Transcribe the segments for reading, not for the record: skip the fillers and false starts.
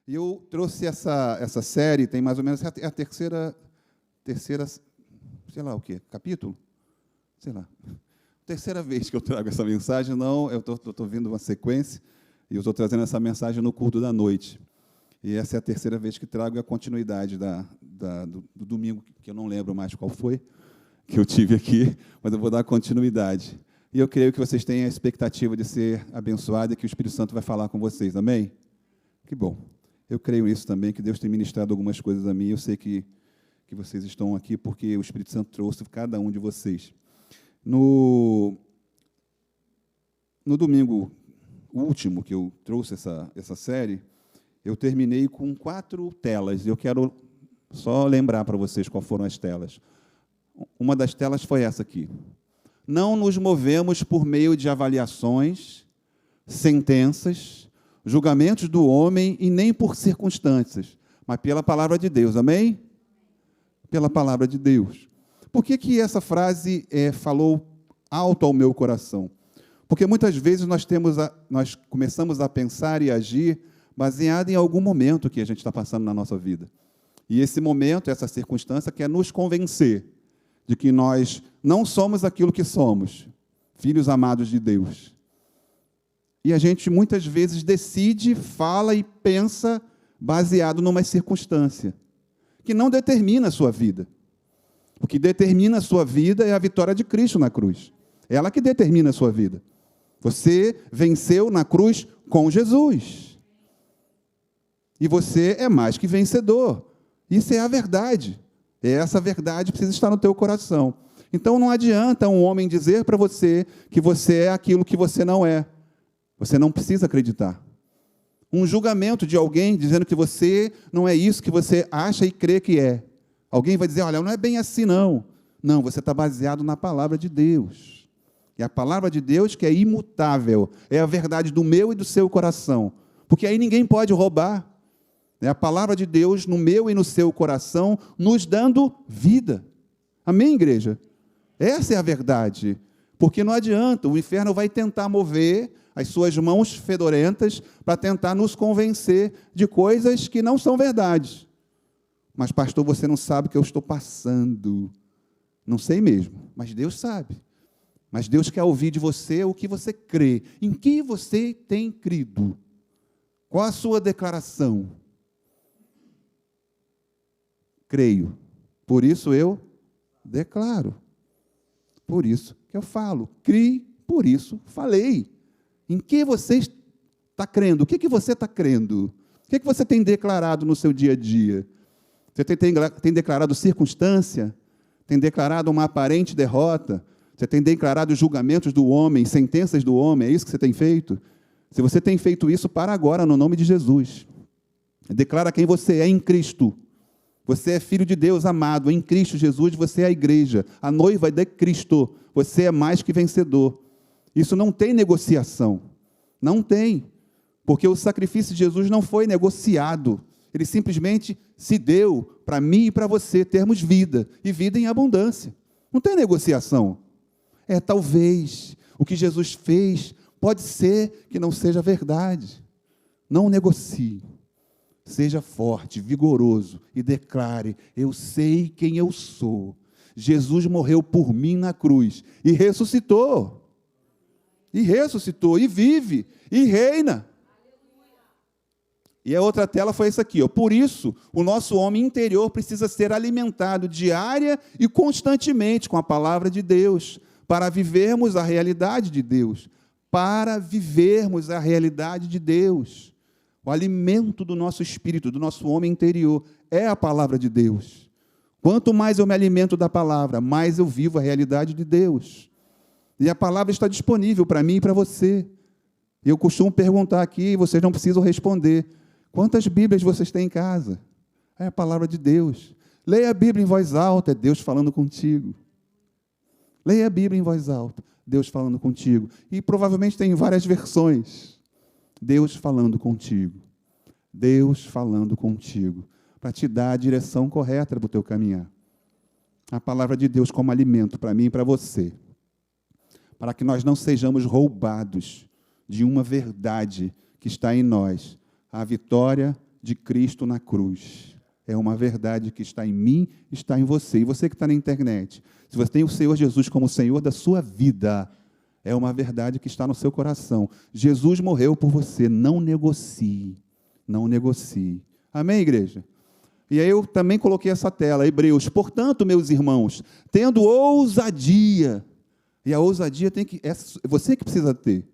E eu trouxe essa série, tem mais ou menos, é a terceira, sei lá o quê, capítulo? Sei lá. Terceira vez que eu trago essa mensagem, não, eu estou vindo uma sequência, e eu estou trazendo essa mensagem no culto da noite. E essa é a terceira vez que trago a continuidade do domingo, que eu não lembro mais qual foi, que eu tive aqui, mas eu vou dar continuidade. E eu creio que vocês têm a expectativa de ser abençoados e que o Espírito Santo vai falar com vocês, amém? Que bom. Eu creio nisso também, que Deus tem ministrado algumas coisas a mim. Eu sei que vocês estão aqui porque o Espírito Santo trouxe cada um de vocês. No domingo último que eu trouxe essa série, eu terminei com 4 telas. Eu quero só lembrar para vocês quais foram as telas. Uma das telas foi essa aqui. Não nos movemos por meio de avaliações, sentenças, julgamentos do homem e nem por circunstâncias, mas pela palavra de Deus, amém? Pela palavra de Deus. Por que essa frase falou alto ao meu coração? Porque muitas vezes nós começamos a pensar e agir baseado em algum momento que a gente está passando na nossa vida. E esse momento, essa circunstância, quer nos convencer de que nós não somos aquilo que somos, filhos amados de Deus. E a gente, muitas vezes, decide, fala e pensa baseado numa circunstância que não determina a sua vida. O que determina a sua vida é a vitória de Cristo na cruz. Ela que determina a sua vida. Você venceu na cruz com Jesus. E você é mais que vencedor. Isso é a verdade. Essa verdade precisa estar no teu coração. Então, não adianta um homem dizer para você que você é aquilo que você não é. Você não precisa acreditar. Um julgamento de alguém dizendo que você não é isso que você acha e crê que é. Alguém vai dizer, olha, não é bem assim, não. Não, você está baseado na palavra de Deus. E a palavra de Deus que é imutável, é a verdade do meu e do seu coração. Porque aí ninguém pode roubar. É a palavra de Deus no meu e no seu coração, nos dando vida. Amém, igreja? Essa é a verdade. Porque não adianta, o inferno vai tentar mover as suas mãos fedorentas para tentar nos convencer de coisas que não são verdades. Mas, pastor, você não sabe o que eu estou passando. Não sei mesmo, mas Deus sabe. Mas Deus quer ouvir de você o que você crê. Em que você tem crido? Qual a sua declaração? Creio. Por isso eu declaro. Por isso que eu falo. Criei, por isso falei. Em que você está crendo? O que você está crendo? O que você tem declarado no seu dia a dia? Você tem declarado circunstância? Tem declarado uma aparente derrota? Você tem declarado julgamentos do homem, sentenças do homem? É isso que você tem feito? Se você tem feito isso, para agora, no nome de Jesus. Declara quem você é em Cristo. Você é filho de Deus amado. Em Cristo Jesus, você é a igreja. A noiva de Cristo. Você é mais que vencedor. Isso não tem negociação. Não tem. Porque o sacrifício de Jesus não foi negociado. Ele simplesmente se deu para mim e para você termos vida. E vida em abundância. Não tem negociação. Talvez o que Jesus fez pode ser que não seja verdade. Não negocie. Seja forte, vigoroso e declare, eu sei quem eu sou. Jesus morreu por mim na cruz e ressuscitou. E ressuscitou, e vive, e reina. E a outra tela foi essa aqui. Por isso, o nosso homem interior precisa ser alimentado diária e constantemente com a palavra de Deus, para vivermos a realidade de Deus. Para vivermos a realidade de Deus. O alimento do nosso espírito, do nosso homem interior, é a palavra de Deus. Quanto mais eu me alimento da palavra, mais eu vivo a realidade de Deus. E a palavra está disponível para mim e para você. Eu costumo perguntar aqui, e vocês não precisam responder, quantas Bíblias vocês têm em casa? É a palavra de Deus. Leia a Bíblia em voz alta, é Deus falando contigo. Leia a Bíblia em voz alta, Deus falando contigo. E provavelmente tem várias versões. Deus falando contigo. Deus falando contigo. Para te dar a direção correta para o teu caminhar. A palavra de Deus como alimento para mim e para você. Para que nós não sejamos roubados de uma verdade que está em nós. A vitória de Cristo na cruz. É uma verdade que está em mim, está em você. E você que está na internet, se você tem o Senhor Jesus como Senhor da sua vida, é uma verdade que está no seu coração. Jesus morreu por você, não negocie. Não negocie. Amém, igreja? E aí eu também coloquei essa tela, Hebreus. Portanto, meus irmãos, tendo ousadia, e a ousadia é você que precisa ter.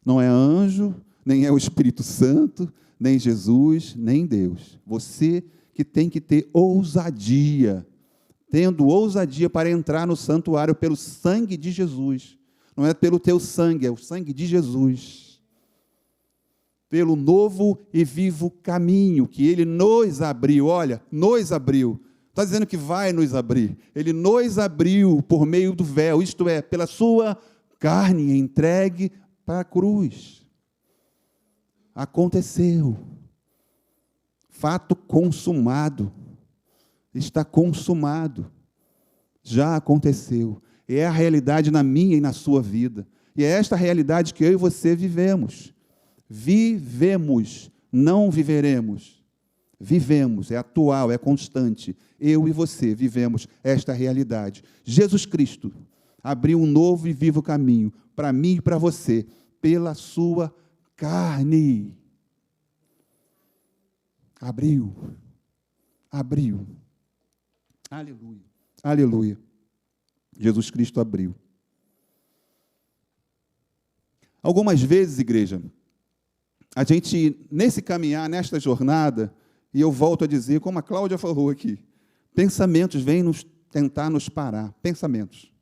Não é anjo, nem é o Espírito Santo, nem Jesus, nem Deus. Você que tem que ter ousadia, tendo ousadia para entrar no santuário pelo sangue de Jesus. Não é pelo teu sangue, é o sangue de Jesus. Pelo novo e vivo caminho que Ele nos abriu. Olha, nos abriu. Está dizendo que vai nos abrir. Ele nos abriu por meio do véu, isto é, pela sua carne entregue para a cruz. Aconteceu. Fato consumado. Está consumado. Já aconteceu. É a realidade na minha e na sua vida. E é esta realidade que eu e você vivemos. Vivemos, não viveremos. Vivemos, é atual, é constante. Eu e você vivemos esta realidade. Jesus Cristo abriu um novo e vivo caminho para mim e para você, pela sua carne. Abriu. Aleluia. Aleluia. Jesus Cristo abriu. Algumas vezes, igreja, a gente, nesse caminhar, nesta jornada, e eu volto a dizer, como a Cláudia falou aqui, pensamentos vêm tentar nos parar. Pensamentos.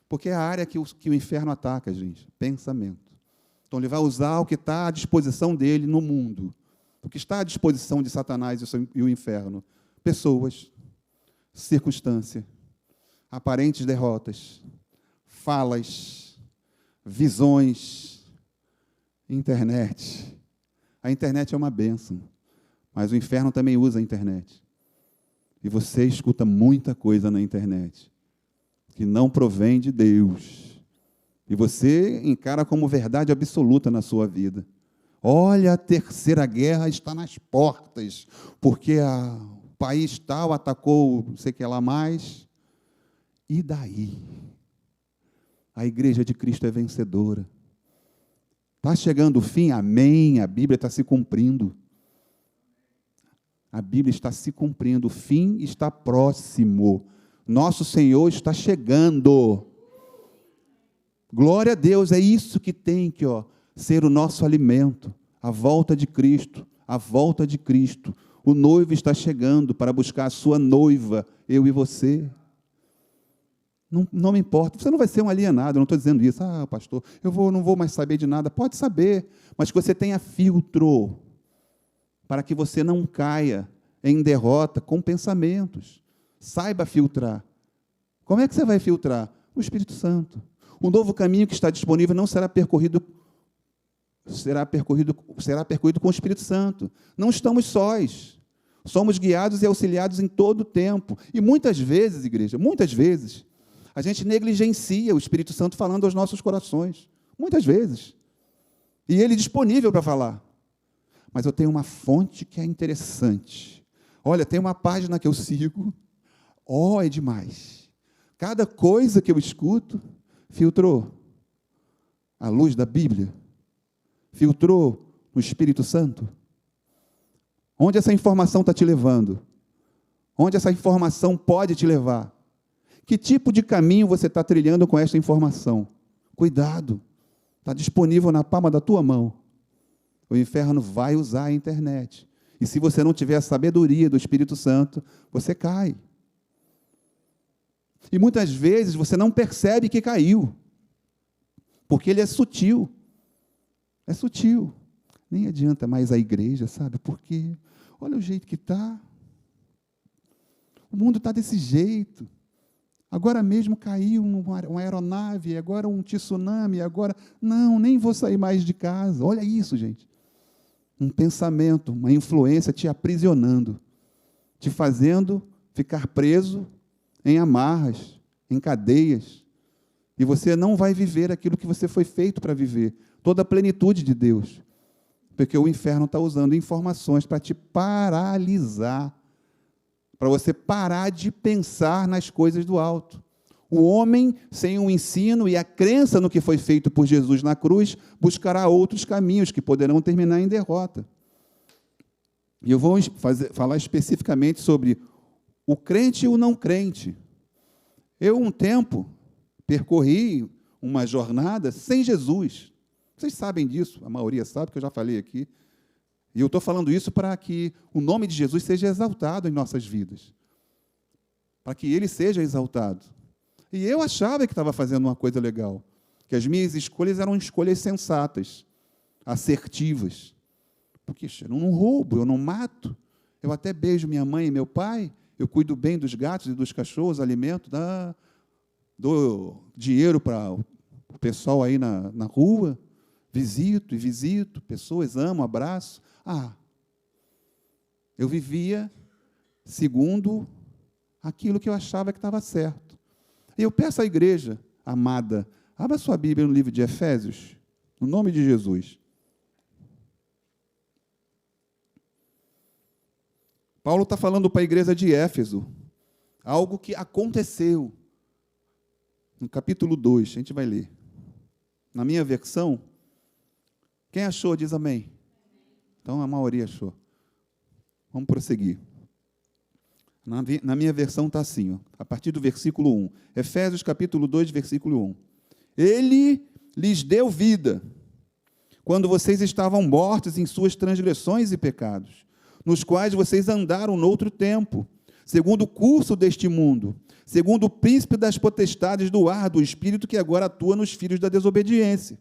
Porque é a área que o inferno ataca, gente. Pensamento. Então, ele vai usar o que está à disposição dele no mundo. O que está à disposição de Satanás e o inferno. Pessoas, circunstância, aparentes derrotas, falas, visões, internet. A internet é uma bênção, mas o inferno também usa a internet. E você escuta muita coisa na internet que não provém de Deus. E você encara como verdade absoluta na sua vida. Olha, a terceira guerra está nas portas, porque o país tal atacou não sei o que lá mais. E daí? A igreja de Cristo é vencedora. Está chegando o fim? Amém. A Bíblia está se cumprindo. A Bíblia está se cumprindo. O fim está próximo. Nosso Senhor está chegando. Glória a Deus. É isso que tem que ser o nosso alimento. A volta de Cristo. A volta de Cristo. O noivo está chegando para buscar a sua noiva, eu e você. Não me importa, você não vai ser um alienado, eu não estou dizendo isso, pastor, não vou mais saber de nada, pode saber, mas que você tenha filtro, para que você não caia em derrota com pensamentos, saiba filtrar. Como é que você vai filtrar? O Espírito Santo. O novo caminho que está disponível não será percorrido com o Espírito Santo. Não estamos sós, somos guiados e auxiliados em todo o tempo, e muitas vezes, igreja, a gente negligencia o Espírito Santo falando aos nossos corações. Muitas vezes. E ele disponível para falar. Mas eu tenho uma fonte que é interessante. Olha, tem uma página que eu sigo. É demais. Cada coisa que eu escuto, filtrou a luz da Bíblia. Filtrou no Espírito Santo. Onde essa informação está te levando? Onde essa informação pode te levar? Que tipo de caminho você está trilhando com esta informação? Cuidado, está disponível na palma da tua mão. O inferno vai usar a internet. E se você não tiver a sabedoria do Espírito Santo, você cai. E muitas vezes você não percebe que caiu, porque ele é sutil. É sutil. Nem adianta mais a igreja, sabe? Porque olha o jeito que está. O mundo está desse jeito. Agora mesmo caiu uma aeronave, agora um tsunami, agora... Não, nem vou sair mais de casa. Olha isso, gente. Um pensamento, uma influência te aprisionando, te fazendo ficar preso em amarras, em cadeias. E você não vai viver aquilo que você foi feito para viver. Toda a plenitude de Deus. Porque o inferno está usando informações para te paralisar, para você parar de pensar nas coisas do alto. O homem, sem o ensino e a crença no que foi feito por Jesus na cruz, buscará outros caminhos que poderão terminar em derrota. E eu vou falar especificamente sobre o crente e o não crente. Eu, um tempo, percorri uma jornada sem Jesus. Vocês sabem disso, a maioria sabe, que eu já falei aqui. E eu estou falando isso para que o nome de Jesus seja exaltado em nossas vidas. Para que Ele seja exaltado. E eu achava que estava fazendo uma coisa legal. Que as minhas escolhas eram escolhas sensatas, assertivas. Porque eu não roubo, eu não mato. Eu até beijo minha mãe e meu pai. Eu cuido bem dos gatos e dos cachorros, alimento, dou dinheiro para o pessoal aí na rua. Visito, pessoas, amo, abraço. Eu vivia segundo aquilo que eu achava que estava certo. E eu peço à igreja amada, abra sua Bíblia no livro de Efésios, no nome de Jesus. Paulo está falando para a igreja de Éfeso, algo que aconteceu. No capítulo 2, a gente vai ler. Na minha versão, quem achou, diz amém. Então, a maioria achou. Vamos prosseguir. Na minha versão está assim, a partir do versículo 1. Efésios, capítulo 2, versículo 1. Ele lhes deu vida, quando vocês estavam mortos em suas transgressões e pecados, nos quais vocês andaram noutro tempo, segundo o curso deste mundo, segundo o príncipe das potestades do ar, do espírito que agora atua nos filhos da desobediência.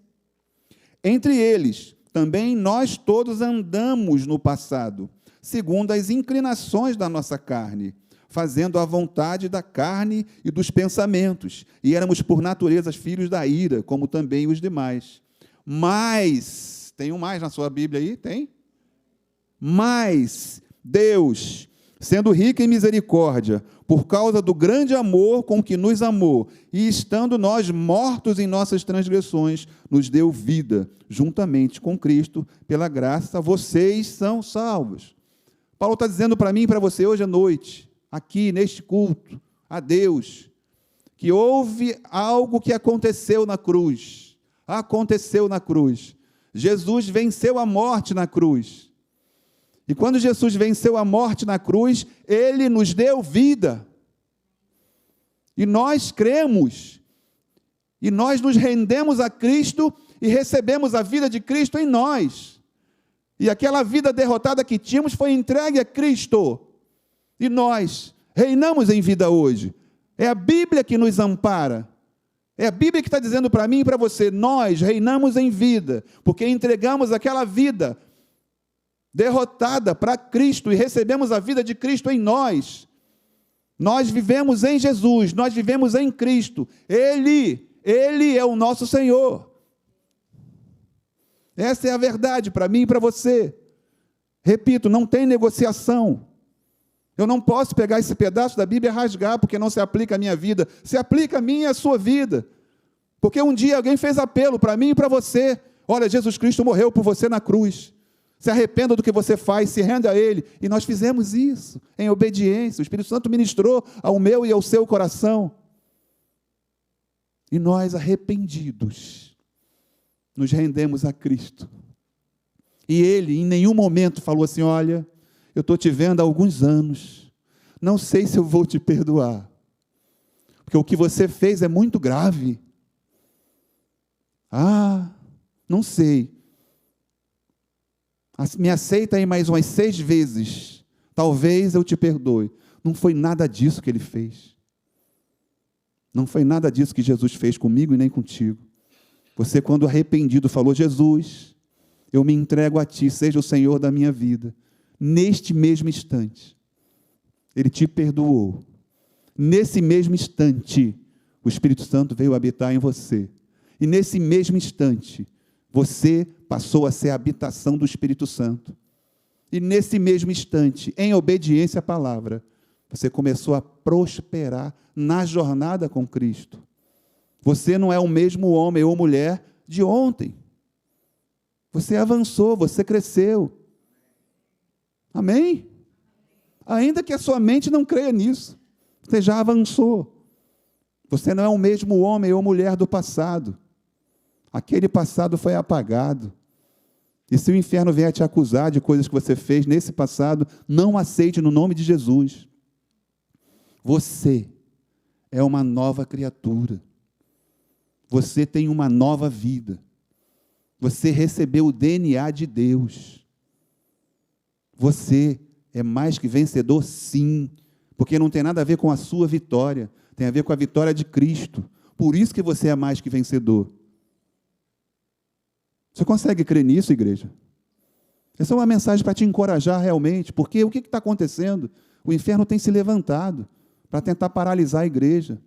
Entre eles, também nós todos andamos no passado, segundo as inclinações da nossa carne, fazendo a vontade da carne e dos pensamentos, e éramos por natureza filhos da ira, como também os demais. Mas, tem um mais na sua Bíblia aí? Tem? Mas Deus, sendo rico em misericórdia, por causa do grande amor com que nos amou, e estando nós mortos em nossas transgressões, nos deu vida, juntamente com Cristo, pela graça, vocês são salvos. Paulo está dizendo para mim e para você hoje à noite, aqui neste culto, a Deus, que houve algo que aconteceu na cruz. Aconteceu na cruz. Jesus venceu a morte na cruz. E quando Jesus venceu a morte na cruz, Ele nos deu vida. E nós cremos. E nós nos rendemos a Cristo e recebemos a vida de Cristo em nós. E aquela vida derrotada que tínhamos foi entregue a Cristo. E nós reinamos em vida hoje. É a Bíblia que nos ampara. É a Bíblia que está dizendo para mim e para você, nós reinamos em vida, porque entregamos aquela vida derrotada para Cristo e recebemos a vida de Cristo em nós. Nós vivemos em Jesus, nós vivemos em Cristo. Ele é o nosso Senhor. Essa é a verdade para mim e para você. Repito, não tem negociação. Eu não posso pegar esse pedaço da Bíblia e rasgar, porque não se aplica à minha vida. Se aplica a mim e à sua vida. Porque um dia alguém fez apelo para mim e para você. Olha, Jesus Cristo morreu por você na cruz. Se arrependa do que você faz, se renda a Ele. E nós fizemos isso, em obediência. O Espírito Santo ministrou ao meu e ao seu coração. E nós, arrependidos, nos rendemos a Cristo. E Ele, em nenhum momento, falou assim, olha, eu estou te vendo há alguns anos, não sei se eu vou te perdoar, porque o que você fez é muito grave. Não sei. Me aceita aí mais umas 6 vezes, talvez eu te perdoe. Não foi nada disso que Ele fez. Não foi nada disso que Jesus fez comigo e nem contigo. Você, quando arrependido, falou, Jesus, eu me entrego a Ti, seja o Senhor da minha vida. Neste mesmo instante, Ele te perdoou. Nesse mesmo instante, o Espírito Santo veio habitar em você. E nesse mesmo instante, você passou a ser a habitação do Espírito Santo. E nesse mesmo instante, em obediência à palavra, você começou a prosperar na jornada com Cristo. Você não é o mesmo homem ou mulher de ontem. Você avançou, você cresceu. Amém? Ainda que a sua mente não creia nisso, você já avançou. Você não é o mesmo homem ou mulher do passado. Aquele passado foi apagado. E se o inferno vier te acusar de coisas que você fez nesse passado, não aceite no nome de Jesus. Você é uma nova criatura. Você tem uma nova vida. Você recebeu o DNA de Deus. Você é mais que vencedor, sim, porque não tem nada a ver com a sua vitória, tem a ver com a vitória de Cristo. Por isso que você é mais que vencedor. Você consegue crer nisso, igreja? Essa é uma mensagem para te encorajar realmente, porque o que está acontecendo? O inferno tem se levantado para tentar paralisar a igreja.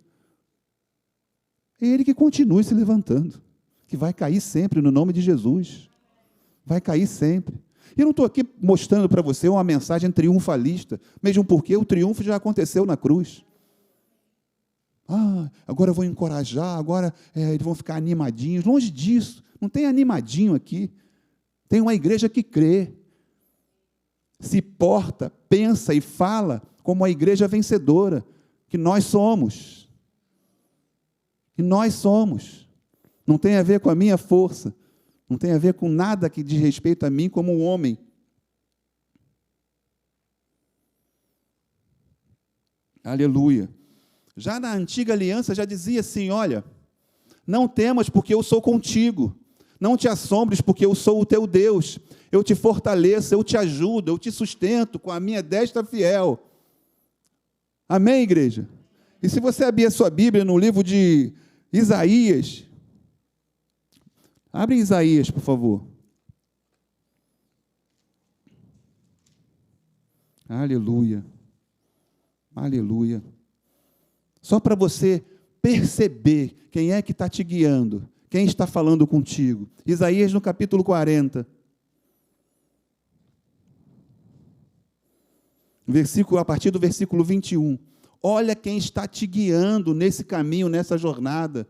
É ele que continue se levantando, que vai cair sempre no nome de Jesus. Vai cair sempre. E eu não estou aqui mostrando para você uma mensagem triunfalista, mesmo porque o triunfo já aconteceu na cruz. Agora eu vou encorajar, agora eles vão ficar animadinhos. Longe disso, não tem animadinho aqui. Tem uma igreja que crê, se porta, pensa e fala como a igreja vencedora, que nós somos. E nós somos. Não tem a ver com a minha força, não tem a ver com nada que diz respeito a mim como um homem. Aleluia. Já na antiga aliança já dizia assim, olha, não temas porque eu sou contigo, não te assombres porque eu sou o teu Deus, eu te fortaleço, eu te ajudo, eu te sustento com a minha destra fiel. Amém, igreja? E se você abrir a sua Bíblia no livro de Isaías, abre Isaías, por favor. Aleluia. Aleluia. Só para você perceber quem é que está te guiando, quem está falando contigo. Isaías no capítulo 40. A partir do versículo 21. Olha quem está te guiando nesse caminho, nessa jornada,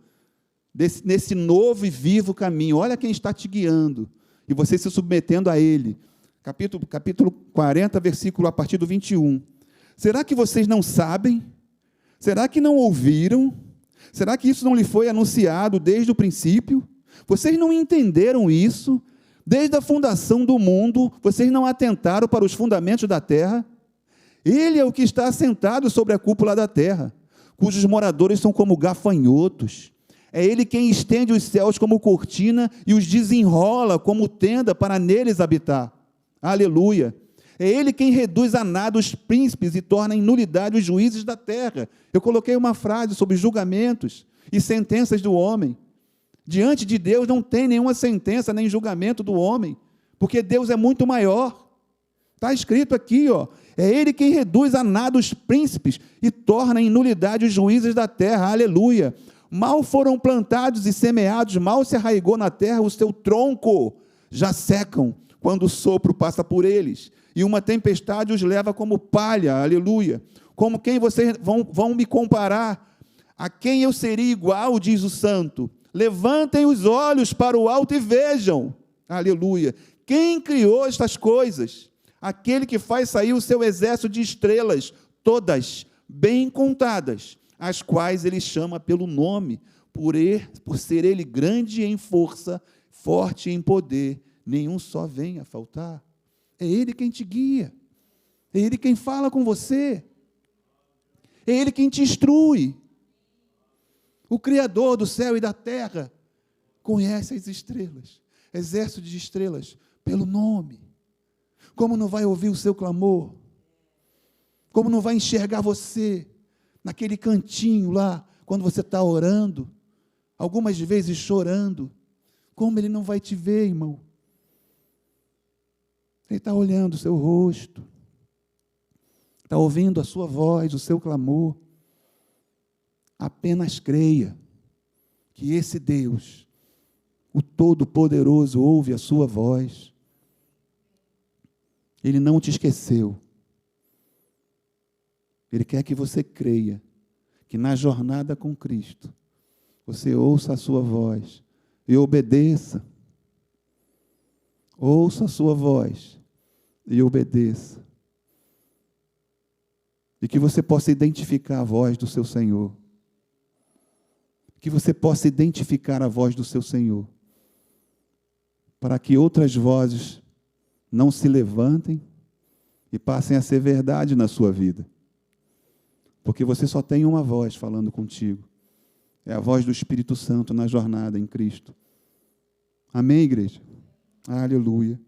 nesse novo e vivo caminho. Olha quem está te guiando, e você se submetendo a Ele. Capítulo 40, versículo a partir do 21. Será que vocês não sabem? Será que não ouviram? Será que isso não lhe foi anunciado desde o princípio? Vocês não entenderam isso? Desde a fundação do mundo, vocês não atentaram para os fundamentos da terra? Ele é o que está assentado sobre a cúpula da terra, cujos moradores são como gafanhotos. É Ele quem estende os céus como cortina e os desenrola como tenda para neles habitar. Aleluia! É Ele quem reduz a nada os príncipes e torna em nulidade os juízes da terra. Eu coloquei uma frase sobre julgamentos e sentenças do homem. Diante de Deus não tem nenhuma sentença nem julgamento do homem, porque Deus é muito maior. Está escrito aqui, ó. É Ele quem reduz a nada os príncipes e torna em nulidade os juízes da terra. Aleluia! Mal foram plantados e semeados, mal se arraigou na terra o seu tronco, já secam quando o sopro passa por eles, e uma tempestade os leva como palha. Aleluia! Como quem vocês vão me comparar? A quem eu seria igual, diz o santo. Levantem os olhos para o alto e vejam. Aleluia! Quem criou estas coisas? Aquele que faz sair o seu exército de estrelas, todas bem contadas, as quais ele chama pelo nome, por ser ele grande em força, forte em poder, nenhum só vem a faltar. É Ele quem te guia, é Ele quem fala com você, é Ele quem te instrui. O Criador do céu e da terra conhece as estrelas, exército de estrelas, pelo nome. Como não vai ouvir o seu clamor? Como não vai enxergar você naquele cantinho lá, quando você está orando, algumas vezes chorando? Como Ele não vai te ver, irmão? Ele está olhando o seu rosto, está ouvindo a sua voz, o seu clamor. Apenas creia que esse Deus, o Todo-Poderoso, ouve a sua voz. Ele não te esqueceu. Ele quer que você creia que na jornada com Cristo, você ouça a sua voz e obedeça. Ouça a sua voz e obedeça. E que você possa identificar a voz do seu Senhor. Que você possa identificar a voz do seu Senhor. Para que outras vozes não se levantem e passem a ser verdade na sua vida. Porque você só tem uma voz falando contigo. É a voz do Espírito Santo na jornada em Cristo. Amém, igreja? Aleluia.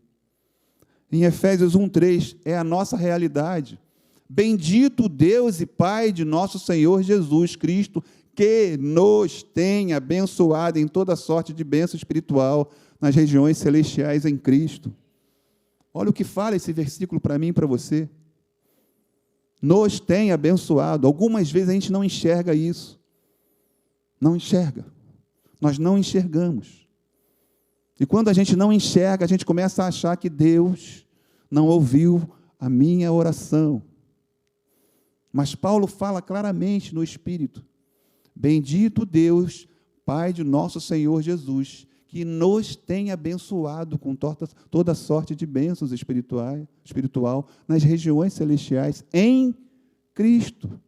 Em Efésios 1:3 é a nossa realidade. Bendito Deus e Pai de nosso Senhor Jesus Cristo, que nos tem abençoado em toda sorte de bênção espiritual nas regiões celestiais em Cristo. Olha o que fala esse versículo para mim e para você. Nos tem abençoado. Algumas vezes a gente não enxerga isso. Não enxerga. Nós não enxergamos. E quando a gente não enxerga, a gente começa a achar que Deus não ouviu a minha oração. Mas Paulo fala claramente no Espírito. Bendito Deus, Pai de nosso Senhor Jesus, que nos tem abençoado com toda sorte de bênçãos espiritual nas regiões celestiais em Cristo.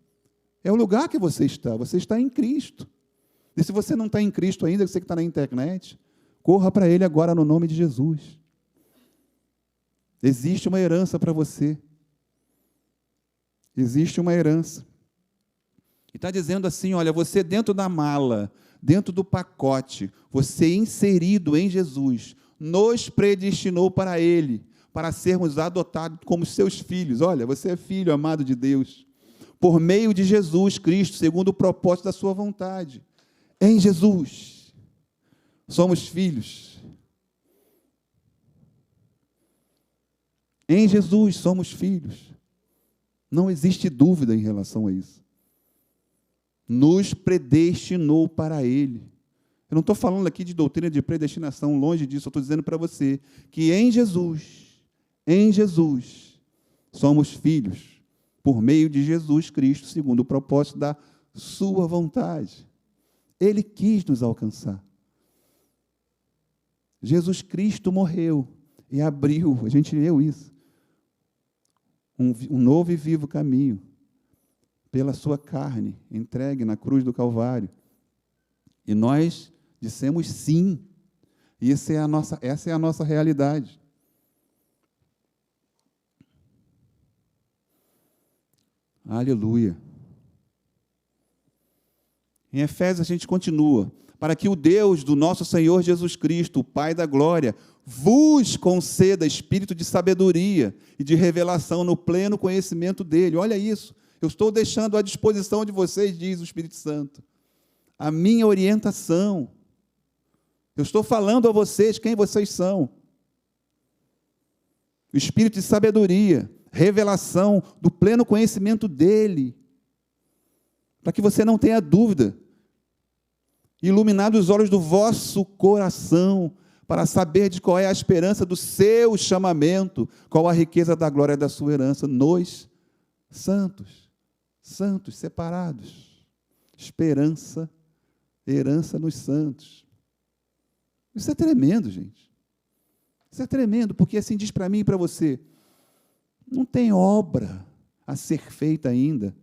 É o lugar que você está em Cristo. E se você não está em Cristo ainda, você que está na internet, corra para Ele agora no nome de Jesus. Existe uma herança para você. Existe uma herança. E está dizendo assim, olha, você dentro da mala, dentro do pacote, você inserido em Jesus, nos predestinou para Ele, para sermos adotados como seus filhos. Olha, você é filho amado de Deus, por meio de Jesus Cristo, segundo o propósito da sua vontade. Em Jesus, somos filhos. Em Jesus, somos filhos. Não existe dúvida em relação a isso. Nos predestinou para Ele. Eu não estou falando aqui de doutrina de predestinação, longe disso, eu estou dizendo para você que em Jesus, somos filhos, por meio de Jesus Cristo, segundo o propósito da sua vontade. Ele quis nos alcançar. Jesus Cristo morreu e abriu, a gente leu isso, um novo e vivo caminho, pela sua carne, entregue na cruz do Calvário. E nós dissemos sim. E essa é a nossa realidade. Aleluia. Em Efésios a gente continua. Para que o Deus do nosso Senhor Jesus Cristo, o Pai da glória, vos conceda espírito de sabedoria e de revelação no pleno conhecimento dele. Olha isso. Eu estou deixando à disposição de vocês, diz o Espírito Santo, a minha orientação. Eu estou falando a vocês quem vocês são. O espírito de sabedoria, revelação do pleno conhecimento dele, para que você não tenha dúvida. Iluminado os olhos do vosso coração, para saber de qual é a esperança do seu chamamento, qual a riqueza da glória da sua herança nos santos, separados. Esperança, herança nos santos. Isso é tremendo, gente. Isso é tremendo, porque assim diz para mim e para você, não tem obra a ser feita ainda.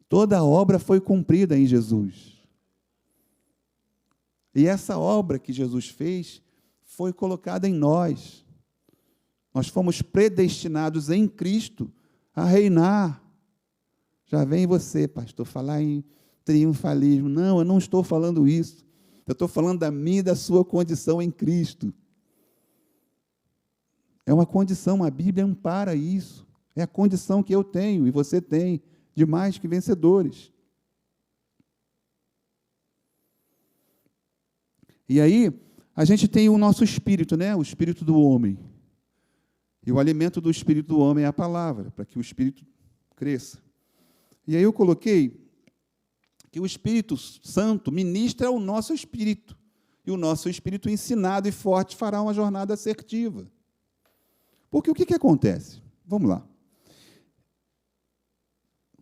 Toda a obra foi cumprida em Jesus. E essa obra que Jesus fez foi colocada em nós. Nós fomos predestinados em Cristo a reinar. Já vem você, pastor, falar em triunfalismo. Não, eu não estou falando isso. Eu estou falando da minha e da sua condição em Cristo. É uma condição, a Bíblia ampara isso. É a condição que eu tenho e você tem, de mais que vencedores. E aí, a gente tem o nosso espírito, né? O espírito do homem. E o alimento do espírito do homem é a palavra, para que o espírito cresça. E aí eu coloquei que o Espírito Santo ministra o nosso espírito. E o nosso espírito ensinado e forte fará uma jornada assertiva. Porque o que acontece? Vamos lá.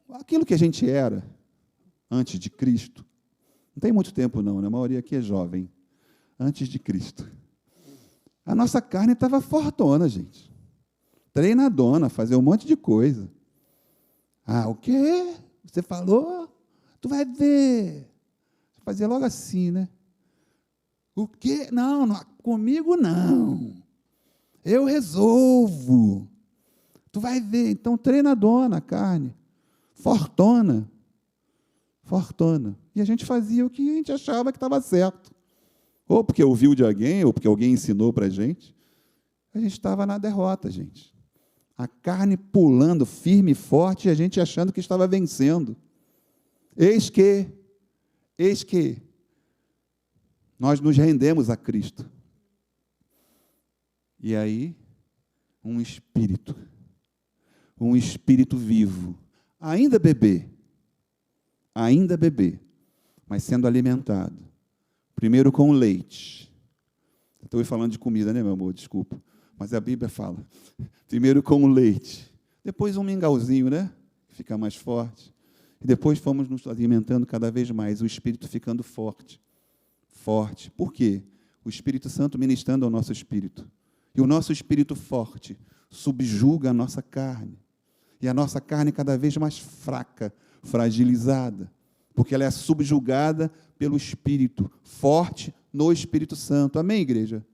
Aquilo que a gente era antes de Cristo, não tem muito tempo não, né? A maioria aqui é jovem. Antes de Cristo. A nossa carne estava fortona, gente. Treinadona, fazer um monte de coisa. Ah, o quê? Você falou? Tu vai ver. Fazia logo assim, né? O quê? Não, comigo não. Eu resolvo. Tu vai ver. Então, treinadona a carne. Fortona. Fortona. E a gente fazia o que a gente achava que estava certo. Ou porque ouviu de alguém, ou porque alguém ensinou para a gente. A gente estava na derrota, gente. A carne pulando firme e forte e a gente achando que estava vencendo. Eis que nós nos rendemos a Cristo. E aí, um espírito vivo, ainda bebê, mas sendo alimentado. Primeiro com o leite. Estou falando de comida, né, meu amor? Desculpa. Mas a Bíblia fala. Primeiro com o leite. Depois um mingauzinho, né? Fica mais forte. E depois fomos nos alimentando cada vez mais. O Espírito ficando forte. Forte. Por quê? O Espírito Santo ministrando ao nosso espírito. E o nosso espírito forte subjuga a nossa carne. E a nossa carne cada vez mais fraca, fragilizada. Porque ela é subjugada pelo Espírito, forte no Espírito Santo. Amém, igreja?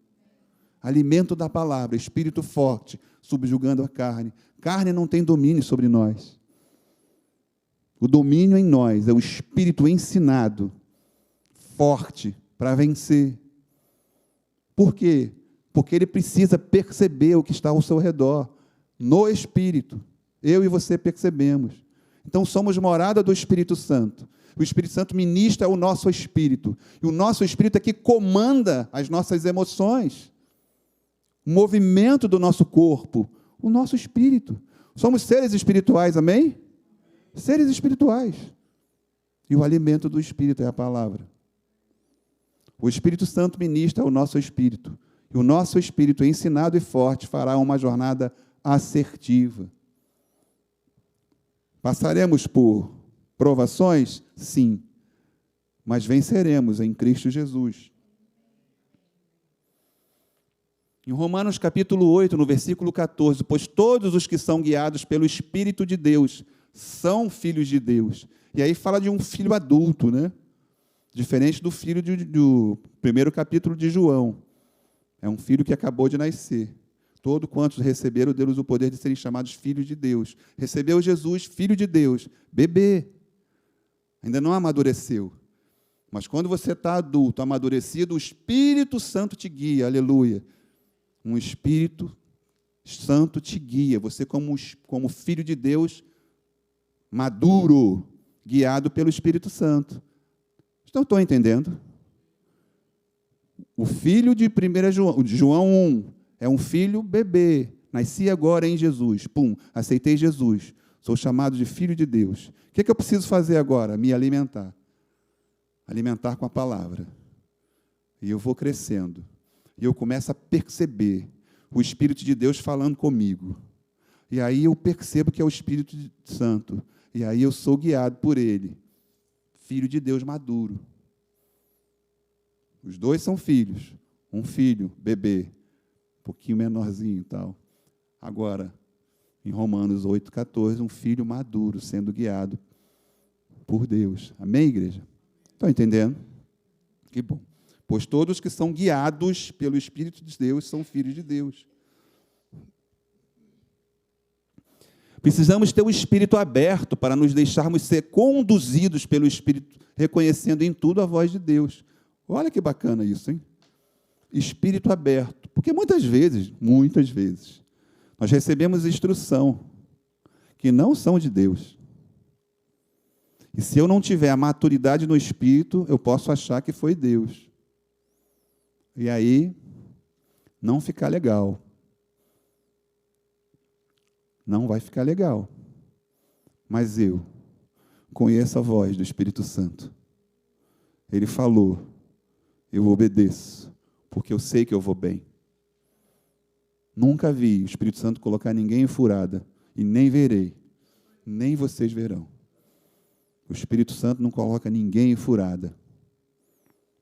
Alimento da palavra, Espírito forte, subjugando a carne. Carne não tem domínio sobre nós. O domínio em nós é o Espírito ensinado, forte, para vencer. Por quê? Porque ele precisa perceber o que está ao seu redor, no Espírito. Eu e você percebemos. Então, somos morada do Espírito Santo. O Espírito Santo ministra o nosso espírito. E o nosso espírito é que comanda as nossas emoções. O movimento do nosso corpo. O nosso espírito. Somos seres espirituais, amém? Seres espirituais. E o alimento do espírito é a palavra. O Espírito Santo ministra o nosso espírito. E o nosso espírito, ensinado e forte, fará uma jornada assertiva. Passaremos por provações? Sim. Mas venceremos em Cristo Jesus. Em Romanos capítulo 8, no versículo 14, pois todos os que são guiados pelo Espírito de Deus são filhos de Deus. E aí fala de um filho adulto, né? Diferente do filho do primeiro capítulo de João. É um filho que acabou de nascer. Todo quantos receberam, deu-lhes o poder de serem chamados filhos de Deus. Recebeu Jesus, filho de Deus, bebê. Ainda não amadureceu. Mas quando você está adulto, amadurecido, o Espírito Santo te guia, aleluia. Um Espírito Santo te guia. Você, como filho de Deus, maduro, guiado pelo Espírito Santo. Estão entendendo? O filho de 1 João, de João 1, é um filho bebê. Nasci agora em Jesus. Pum, aceitei Jesus. Sou chamado de filho de Deus. O que eu preciso fazer agora? Me alimentar. Alimentar com a palavra. E eu vou crescendo. E eu começo a perceber o Espírito de Deus falando comigo. E aí eu percebo que é o Espírito Santo. E aí eu sou guiado por Ele. Filho de Deus maduro. Os dois são filhos. Um filho, bebê, um pouquinho menorzinho e tal. Agora, em Romanos 8,14, um filho maduro sendo guiado por Deus. Amém, igreja? Estão entendendo? Que bom. Pois todos que são guiados pelo Espírito de Deus são filhos de Deus. Precisamos ter o espírito aberto para nos deixarmos ser conduzidos pelo Espírito, reconhecendo em tudo a voz de Deus. Olha que bacana isso, hein? Espírito aberto. Porque muitas vezes, nós recebemos instrução que não são de Deus. E se eu não tiver a maturidade no Espírito, eu posso achar que foi Deus. E aí, não ficar legal. Não vai ficar legal. Mas eu conheço a voz do Espírito Santo. Ele falou, eu obedeço, porque eu sei que eu vou bem. Nunca vi o Espírito Santo colocar ninguém em furada, e nem verei, nem vocês verão. O Espírito Santo não coloca ninguém em furada.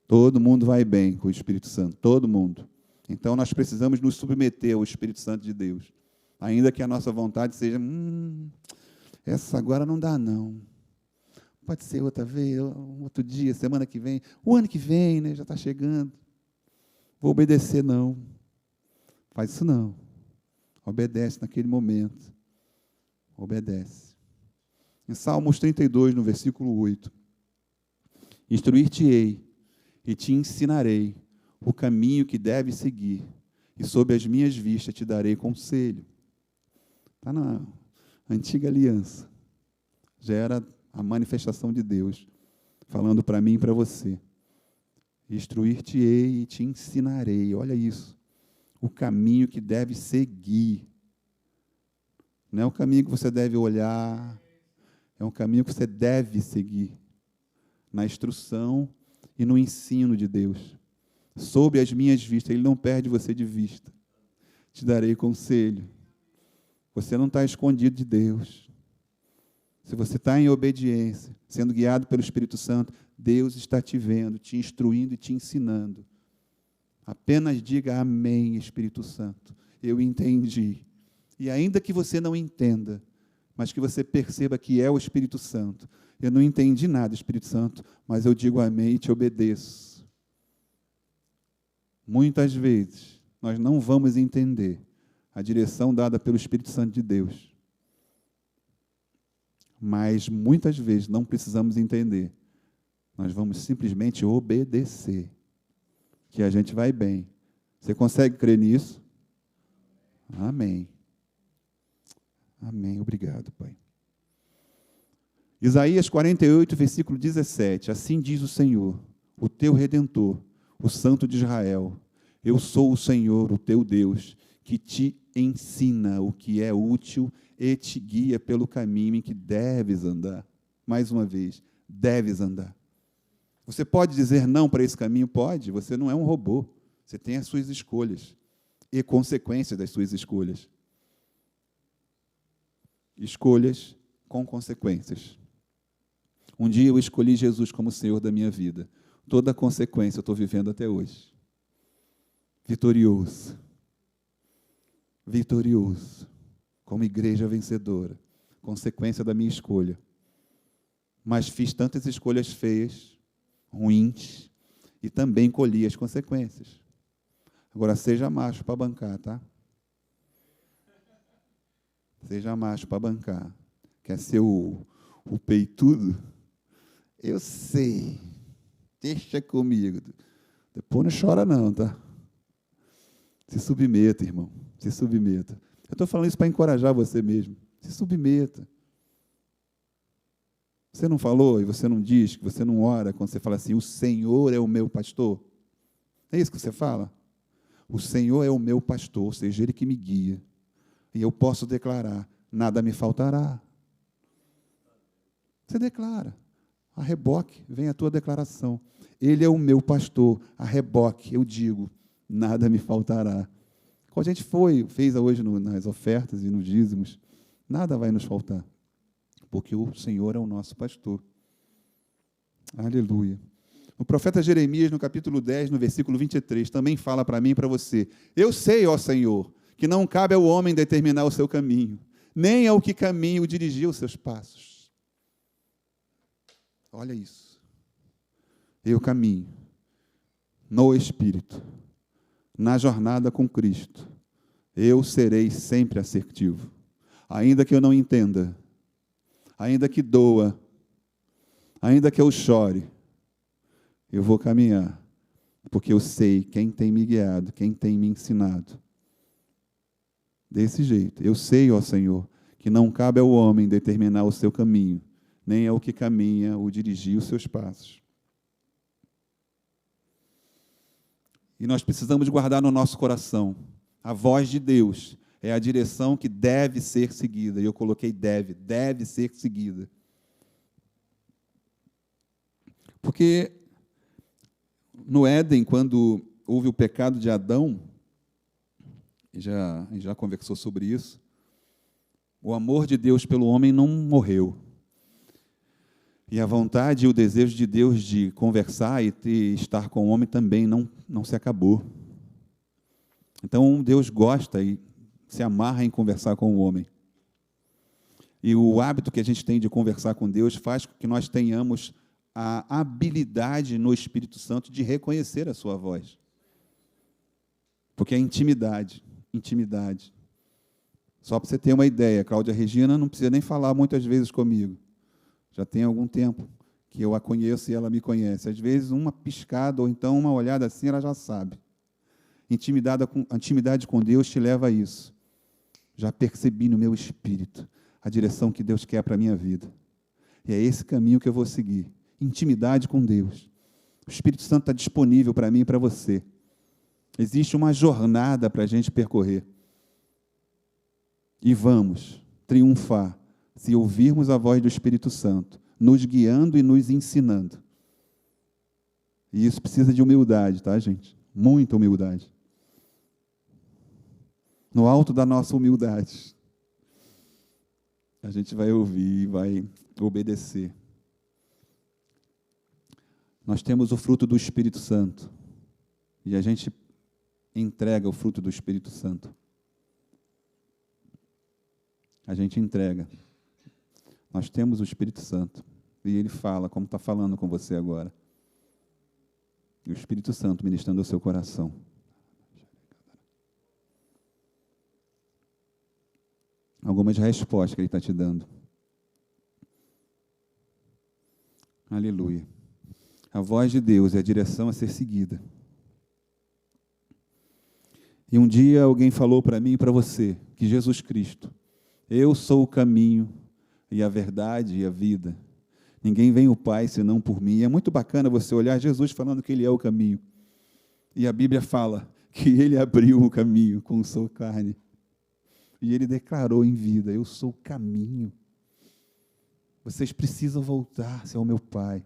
Todo mundo vai bem com o Espírito Santo, todo mundo. Então, nós precisamos nos submeter ao Espírito Santo de Deus, ainda que a nossa vontade seja, essa agora não dá, não. Pode ser outra vez, outro dia, semana que vem, o ano que vem, né, já está chegando. Vou obedecer, não. Faz isso, não. Obedece naquele momento. Obedece. Em Salmos 32, no versículo 8, instruir-te-ei e te ensinarei o caminho que deves seguir, e sob as minhas vistas te darei conselho. Está na antiga aliança. Já era a manifestação de Deus, falando para mim e para você. Instruir-te-ei e te ensinarei. Olha isso. O caminho que deve seguir. Não é o caminho que você deve olhar, é um caminho que você deve seguir. Na instrução e no ensino de Deus. Sob as minhas vistas, Ele não perde você de vista. Te darei conselho. Você não está escondido de Deus. Se você está em obediência, sendo guiado pelo Espírito Santo, Deus está te vendo, te instruindo e te ensinando. Apenas diga amém, Espírito Santo. Eu entendi. E ainda que você não entenda, mas que você perceba que é o Espírito Santo. Eu não entendi nada, Espírito Santo, mas eu digo amém e te obedeço. Muitas vezes, nós não vamos entender a direção dada pelo Espírito Santo de Deus. Mas, muitas vezes, não precisamos entender. Nós vamos simplesmente obedecer. Que a gente vai bem. Você consegue crer nisso? Amém. Amém. Obrigado, Pai. Isaías 48, versículo 17. Assim diz o Senhor, o teu Redentor, o Santo de Israel. Eu sou o Senhor, o teu Deus, que te ensina o que é útil e te guia pelo caminho em que deves andar. Mais uma vez, deves andar. Você pode dizer não para esse caminho? Pode. Você não é um robô. Você tem as suas escolhas e consequências das suas escolhas. Escolhas com consequências. Um dia eu escolhi Jesus como Senhor da minha vida. Toda a consequência eu estou vivendo até hoje. Vitorioso. Vitorioso. Como igreja vencedora. Consequência da minha escolha. Mas fiz tantas escolhas feias, ruins, e também colhi as consequências. Agora, seja macho para bancar, tá? Seja macho para bancar. Quer ser o peitudo? Eu sei. Deixa comigo. Depois não chora não, tá? Se submeta, irmão. Se submeta. Eu estou falando isso para encorajar você mesmo. Se submeta. Você não falou e você não diz, que você não ora quando você fala assim, o Senhor é o meu pastor? É isso que você fala? O Senhor é o meu pastor, ou seja, Ele que me guia. E eu posso declarar, nada me faltará. Você declara. A reboque vem a tua declaração. Ele é o meu pastor. A reboque, eu digo, nada me faltará. Quando a gente fez hoje nas ofertas e nos dízimos, nada vai nos faltar. Porque o Senhor é o nosso pastor. Aleluia. O profeta Jeremias, no capítulo 10, no versículo 23, também fala para mim e para você. Eu sei, ó Senhor, que não cabe ao homem determinar o seu caminho, nem ao que caminho dirigir os seus passos. Olha isso. Eu caminho no Espírito, na jornada com Cristo. Eu serei sempre assertivo. Ainda que eu não entenda, ainda que doa, ainda que eu chore, eu vou caminhar, porque eu sei quem tem me guiado, quem tem me ensinado. Desse jeito, eu sei, ó Senhor, que não cabe ao homem determinar o seu caminho, nem ao que caminha o dirigir os seus passos. E nós precisamos guardar no nosso coração, a voz de Deus é a direção que deve ser seguida. E eu coloquei deve ser seguida. Porque no Éden, quando houve o pecado de Adão, a gente já conversou sobre isso, o amor de Deus pelo homem não morreu. E a vontade e o desejo de Deus de conversar e estar com o homem também não se acabou. Então, Deus gosta e se amarra em conversar com o homem. E o hábito que a gente tem de conversar com Deus faz com que nós tenhamos a habilidade no Espírito Santo de reconhecer a sua voz. Porque é intimidade, intimidade. Só para você ter uma ideia, Cláudia Regina não precisa nem falar muitas vezes comigo. Já tem algum tempo que eu a conheço e ela me conhece. Às vezes, uma piscada ou então uma olhada assim, ela já sabe. Intimidade com Deus te leva a isso. Já percebi no meu espírito a direção que Deus quer para a minha vida. E é esse caminho que eu vou seguir. Intimidade com Deus. O Espírito Santo está disponível para mim e para você. Existe uma jornada para a gente percorrer. E vamos triunfar se ouvirmos a voz do Espírito Santo, nos guiando e nos ensinando. E isso precisa de humildade, tá, gente? Muita humildade. No alto da nossa humildade, a gente vai ouvir e vai obedecer. Nós temos o fruto do Espírito Santo. E a gente entrega o fruto do Espírito Santo. A gente entrega. Nós temos o Espírito Santo. E Ele fala, como está falando com você agora. E o Espírito Santo ministrando ao seu coração. Algumas respostas que Ele está te dando. Aleluia. A voz de Deus é a direção a ser seguida. E um dia alguém falou para mim e para você que Jesus Cristo, eu sou o caminho e a verdade e a vida. Ninguém vem ao Pai senão por mim. E é muito bacana você olhar Jesus falando que Ele é o caminho. E a Bíblia fala que Ele abriu o caminho com sua carne. E Ele declarou em vida, eu sou o caminho. Vocês precisam voltar-se ao meu Pai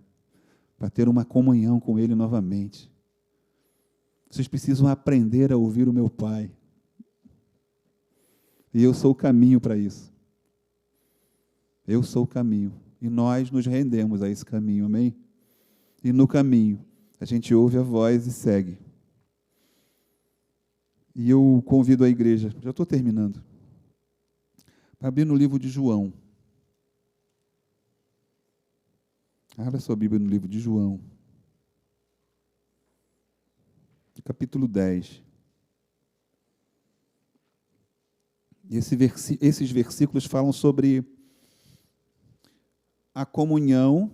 para ter uma comunhão com Ele novamente. Vocês precisam aprender a ouvir o meu Pai. E eu sou o caminho para isso. Eu sou o caminho. E nós nos rendemos a esse caminho, amém? E no caminho, a gente ouve a voz e segue. E eu convido a igreja, já estou terminando, para abrir no livro de João. Abra sua Bíblia no livro de João. Capítulo 10. E esses versículos falam sobre a comunhão,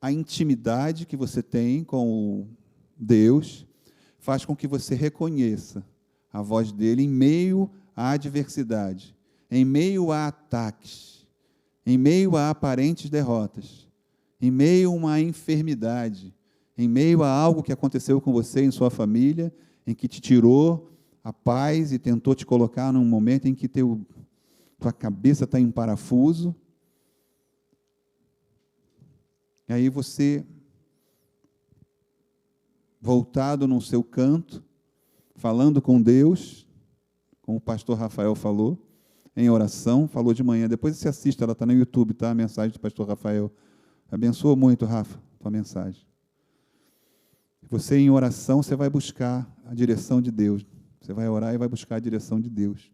a intimidade que você tem com Deus, faz com que você reconheça a voz dele em meio à adversidade, em meio a ataques, em meio a aparentes derrotas, em meio a uma enfermidade, em meio a algo que aconteceu com você em sua família, em que te tirou a paz e tentou te colocar num momento em que tua cabeça está em parafuso. E aí você, voltado no seu canto, falando com Deus, como o pastor Rafael falou, em oração, falou de manhã, depois você assiste, ela está no YouTube, tá? A mensagem do pastor Rafael. Abençoa muito, Rafa, tua mensagem. Você em oração, você vai buscar a direção de Deus. Você vai orar e vai buscar a direção de Deus.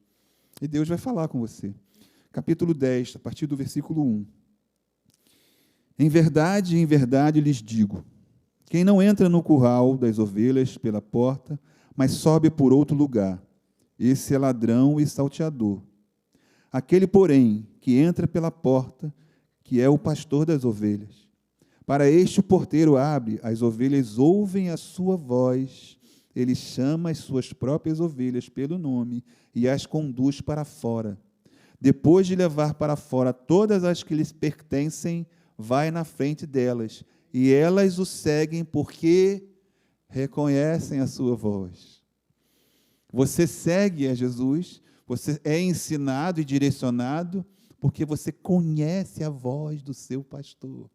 E Deus vai falar com você. Capítulo 10, a partir do versículo 1. Em verdade lhes digo, quem não entra no curral das ovelhas pela porta, mas sobe por outro lugar, esse é ladrão e salteador. Aquele, porém, que entra pela porta, que é o pastor das ovelhas. Para este o porteiro abre, as ovelhas ouvem a sua voz, ele chama as suas próprias ovelhas pelo nome e as conduz para fora. Depois de levar para fora todas as que lhes pertencem, vai na frente delas, e elas o seguem porque reconhecem a sua voz. Você segue a Jesus, você é ensinado e direcionado, porque você conhece a voz do seu pastor.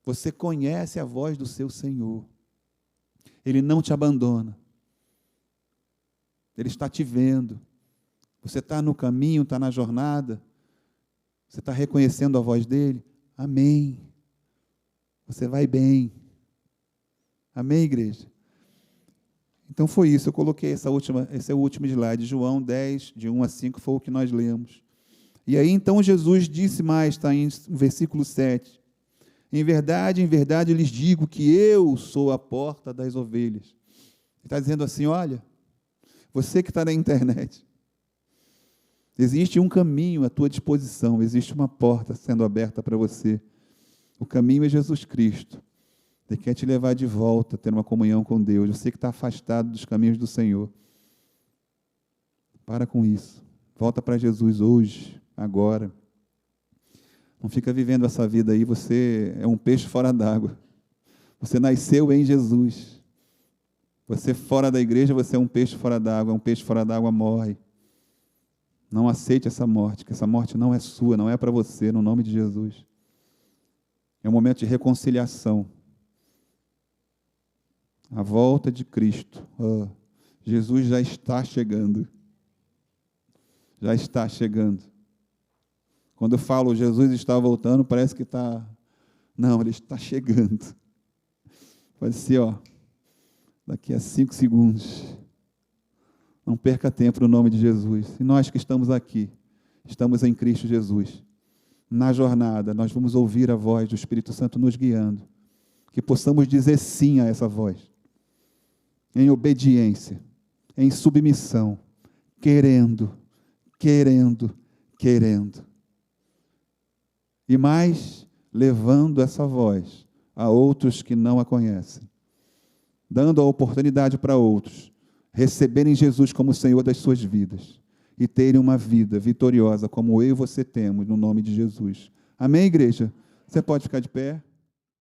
Você conhece a voz do seu Senhor. Ele não te abandona. Ele está te vendo. Você está no caminho, está na jornada. Você está reconhecendo a voz dele? Amém. Você vai bem. Amém, igreja? Então foi isso, eu coloquei esse é o último slide, João 10, de 1 a 5, foi o que nós lemos. E aí então Jesus disse mais, está em versículo 7, em verdade, lhes digo que eu sou a porta das ovelhas. Ele está dizendo assim, olha, você que está na internet, existe um caminho à tua disposição, existe uma porta sendo aberta para você. O caminho é Jesus Cristo. Ele quer te levar de volta a ter uma comunhão com Deus. Você que está afastado dos caminhos do Senhor. Para com isso. Volta para Jesus hoje, agora. Não fica vivendo essa vida aí, você é um peixe fora d'água. Você nasceu em Jesus. Você fora da igreja, você é um peixe fora d'água. Um peixe fora d'água morre. Não aceite essa morte, que essa morte não é sua, não é para você, no nome de Jesus. É um momento de reconciliação. A volta de Cristo. Jesus já está chegando. Já está chegando. Quando eu falo Jesus está voltando, parece que está... Não, Ele está chegando. Pode ser, daqui a 5 segundos. Não perca tempo no nome de Jesus. E nós que estamos aqui, estamos em Cristo Jesus. Na jornada, nós vamos ouvir a voz do Espírito Santo nos guiando. Que possamos dizer sim a essa voz. Em obediência, em submissão, querendo. E mais, levando essa voz a outros que não a conhecem. Dando a oportunidade para outros receberem Jesus como Senhor das suas vidas e terem uma vida vitoriosa como eu e você temos, no nome de Jesus. Amém, igreja? Você pode ficar de pé?